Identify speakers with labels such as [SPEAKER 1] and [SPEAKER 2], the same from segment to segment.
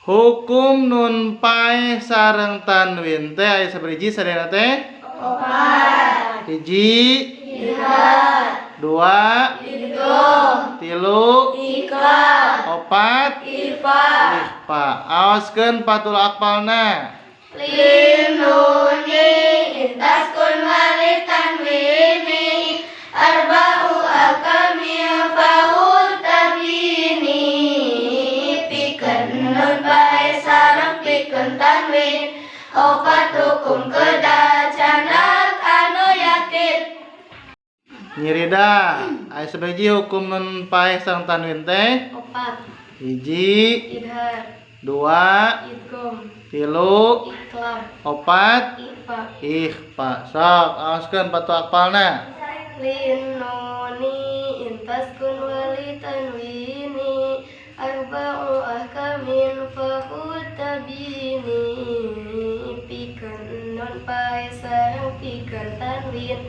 [SPEAKER 1] Hukum nun paeh sareng tanwin teh aya saberiji sadayana teh?
[SPEAKER 2] Opat.
[SPEAKER 1] Hiji,
[SPEAKER 2] Idhar.
[SPEAKER 1] dua,
[SPEAKER 2] Idgham.
[SPEAKER 1] tilu,
[SPEAKER 2] Iqlab.
[SPEAKER 1] opat,
[SPEAKER 2] Ikhfa.
[SPEAKER 1] ikhfa. Aoskeun patul akpalna.
[SPEAKER 2] Lin nuni intaskun wali tanwini arba'u akamil fahul tabini pikeun nun bae sareng pikeun tanwin opat hukum kedah candak anu yakin.
[SPEAKER 1] Nyirida, aya saberiji hukum nun paeh sareng tanwin teh?
[SPEAKER 2] Opat.
[SPEAKER 1] Hiji,
[SPEAKER 2] Idhar.
[SPEAKER 1] dua,
[SPEAKER 2] Idgham.
[SPEAKER 1] tilu,
[SPEAKER 2] Iqlab.
[SPEAKER 1] opat,
[SPEAKER 2] Ikhfa.
[SPEAKER 1] ikhfa. Sok, aoskeun patul akpalna.
[SPEAKER 2] Lin nuni intaskun wali tanwini arba'u ahkamin fahut tabini pikeun nun pae sareng pikeun tanwin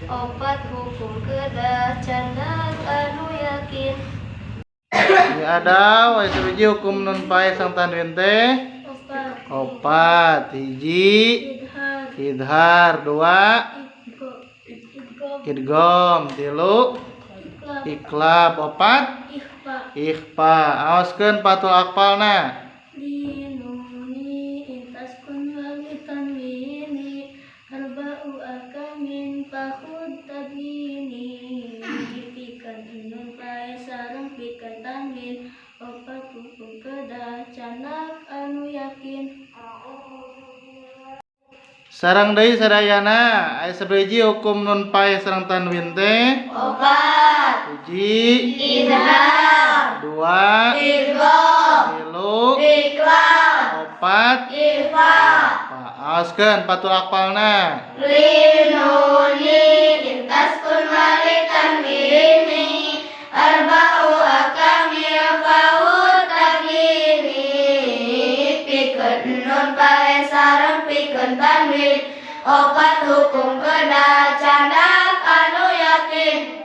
[SPEAKER 2] opat hukum kedah candak anu yakin.
[SPEAKER 1] Ini ada aya saberiji hukum nun paeh sareng tanwin teh?
[SPEAKER 2] Opat.
[SPEAKER 1] Opat. Hiji,
[SPEAKER 2] Idhar.
[SPEAKER 1] idhar, dua,
[SPEAKER 2] Idgham.
[SPEAKER 1] idgham, tilu,
[SPEAKER 2] Iqlab.
[SPEAKER 1] iqlab, opat,
[SPEAKER 2] Ikhfa.
[SPEAKER 1] ikhfa. Aoskeun patul akpalna.
[SPEAKER 2] Linuni intaskun wali tanwini arba'u akamin fahud tabini pikeun nun pae sareng pikeun tanwin opat hukum kedah candak anu yakin.
[SPEAKER 1] Sareng deui sadayana aya saberiji hukum nun paeh sareng tanwin teh?
[SPEAKER 2] Opat.
[SPEAKER 1] Hiji,
[SPEAKER 2] Idhar.
[SPEAKER 1] dua,
[SPEAKER 2] Idgham.
[SPEAKER 1] tilu,
[SPEAKER 2] Iqlab.
[SPEAKER 1] opat,
[SPEAKER 2] Ikhfa.
[SPEAKER 1] ikhfa. Aoskeun patul akpalna.
[SPEAKER 2] Linuni intaskun wali tanwini arba'u akamil fahut tabini pikeun nun pae sareng pikeun tanwin opat hukum kedah candak anu yakin.